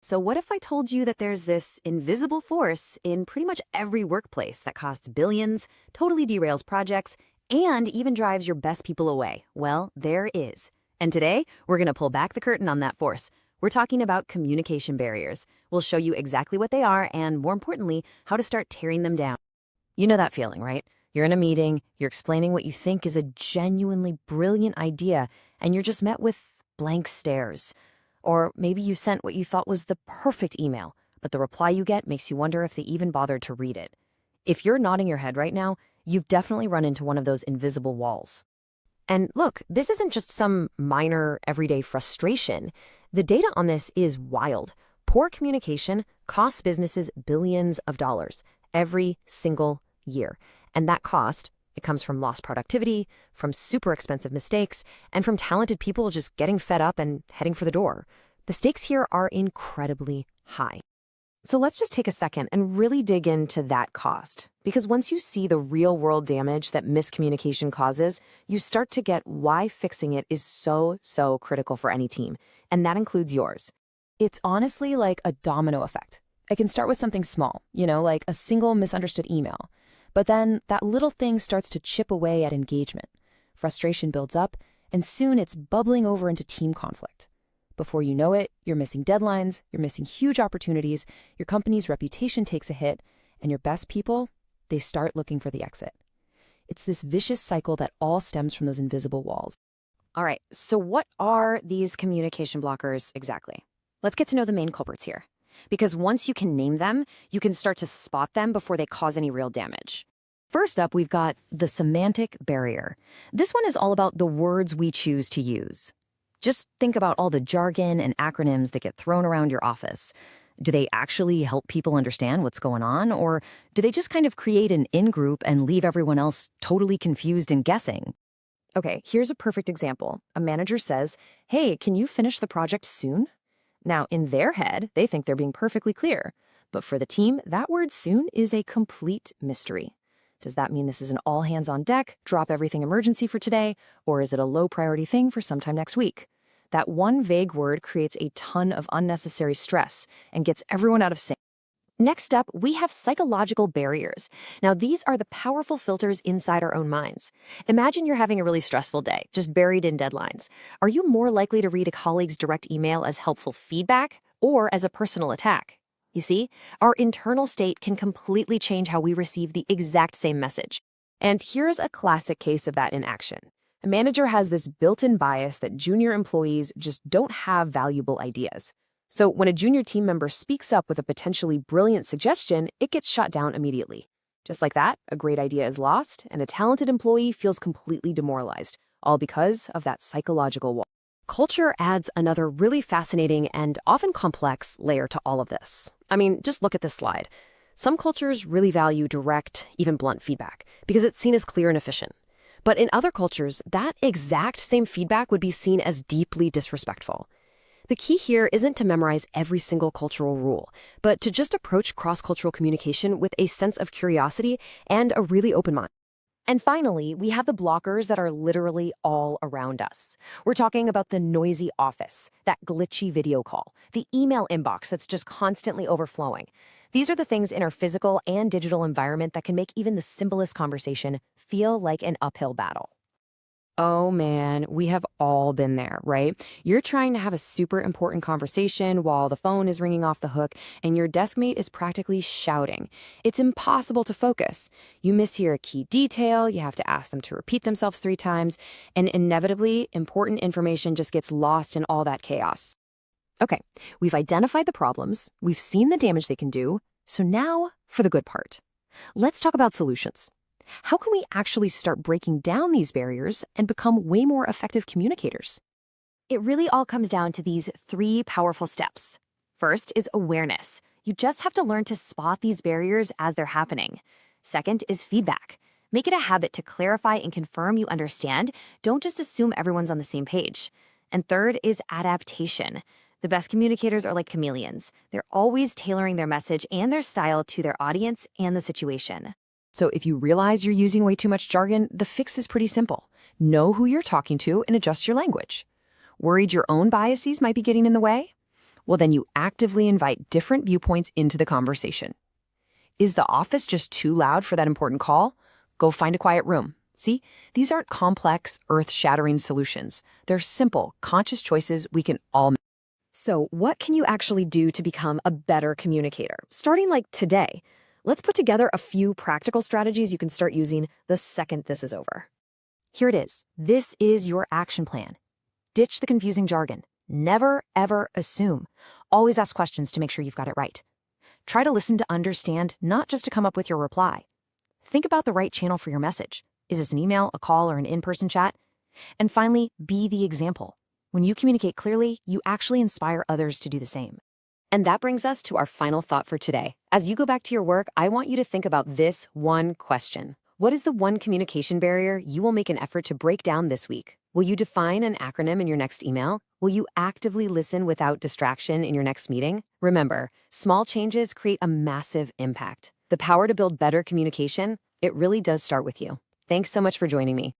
So, what if I told you that there's this invisible force in pretty much every workplace that costs billions, totally derails projects, and even drives your best people away? Well, there is. And today, we're going to pull back the curtain on that force. We're talking about communication barriers. We'll show you exactly what they are and, more importantly, how to start tearing them down. You know that feeling, right? You're in a meeting, you're explaining what you think is a genuinely brilliant idea, and you're just met with blank stares. Or maybe you sent what you thought was the perfect email, but the reply you get makes you wonder if they even bothered to read it. If you're nodding your head right now, you've definitely run into one of those invisible walls. And look, this isn't just some minor, everyday frustration. The data on this is wild. Poor communication costs businesses billions of dollars every single year. And that cost, it comes from lost productivity, from super expensive mistakes, and from talented people just getting fed up and heading for the door. The stakes here are incredibly high. So let's just take a second and really dig into that cost. Because once you see the real-world damage that miscommunication causes, you start to get why fixing it is so critical for any team. And that includes yours. It's honestly like a domino effect. It can start with something small, like a single misunderstood email. But then that little thing starts to chip away at engagement. Frustration builds up, and soon it's bubbling over into team conflict. Before you know it, you're missing deadlines, you're missing huge opportunities, your company's reputation takes a hit, and your best people, they start looking for the exit. It's this vicious cycle that all stems from those invisible walls. All right, so what are these communication blockers exactly? Let's get to know the main culprits here. Because once you can name them, you can start to spot them before they cause any real damage. First up, we've got the semantic barrier. This one is all about the words we choose to use. Just think about all the jargon and acronyms that get thrown around your office. Do they actually help people understand what's going on, or do they just kind of create an in-group and leave everyone else totally confused and guessing? Okay, here's a perfect example. A manager says, "Hey, can you finish the project soon?" Now, in their head, they think they're being perfectly clear. But for the team, that word soon is a complete mystery. Does that mean this is an all hands on deck, drop everything emergency for today, or is it a low priority thing for sometime next week? That one vague word creates a ton of unnecessary stress and gets everyone out of sync. Next up, we have psychological barriers. Now, these are the powerful filters inside our own minds. Imagine you're having a really stressful day, just buried in deadlines. Are you more likely to read a colleague's direct email as helpful feedback or as a personal attack? You see, our internal state can completely change how we receive the exact same message. And here's a classic case of that in action. A manager has this built-in bias that junior employees just don't have valuable ideas. So when a junior team member speaks up with a potentially brilliant suggestion, it gets shot down immediately. Just like that, a great idea is lost, and a talented employee feels completely demoralized, all because of that psychological wall. Culture adds another really fascinating and often complex layer to all of this. I mean, just look at this slide. Some cultures really value direct, even blunt feedback, because it's seen as clear and efficient. But in other cultures, that exact same feedback would be seen as deeply disrespectful. The key here isn't to memorize every single cultural rule, but to just approach cross-cultural communication with a sense of curiosity and a really open mind. And finally, we have the blockers that are literally all around us. We're talking about the noisy office, that glitchy video call, the email inbox that's just constantly overflowing. These are the things in our physical and digital environment that can make even the simplest conversation feel like an uphill battle. Oh man, we have all been there, right? You're trying to have a super important conversation while the phone is ringing off the hook and your desk mate is practically shouting. It's impossible to focus. You mishear a key detail, you have to ask them to repeat themselves 3 times, and inevitably, important information just gets lost in all that chaos. Okay, we've identified the problems, we've seen the damage they can do, so now for the good part. Let's talk about solutions. How can we actually start breaking down these barriers and become way more effective communicators? It really all comes down to these 3 powerful steps. First is awareness. You just have to learn to spot these barriers as they're happening. Second is feedback. Make it a habit to clarify and confirm you understand. Don't just assume everyone's on the same page. And third is adaptation. The best communicators are like chameleons. They're always tailoring their message and their style to their audience and the situation. So if you realize you're using way too much jargon, the fix is pretty simple. Know who you're talking to and adjust your language. Worried your own biases might be getting in the way? Well, then you actively invite different viewpoints into the conversation. Is the office just too loud for that important call? Go find a quiet room. See, these aren't complex, earth-shattering solutions. They're simple, conscious choices we can all make. So, what can you actually do to become a better communicator? Starting like today, let's put together a few practical strategies you can start using the second this is over. Here it is. This is your action plan. Ditch the confusing jargon. Never, ever assume. Always ask questions to make sure you've got it right. Try to listen to understand, not just to come up with your reply. Think about the right channel for your message. Is this an email, a call, or an in-person chat? And finally, be the example. When you communicate clearly, you actually inspire others to do the same. And that brings us to our final thought for today. As you go back to your work, I want you to think about this one question. What is the one communication barrier you will make an effort to break down this week? Will you define an acronym in your next email? Will you actively listen without distraction in your next meeting? Remember, small changes create a massive impact. The power to build better communication, it really does start with you. Thanks so much for joining me.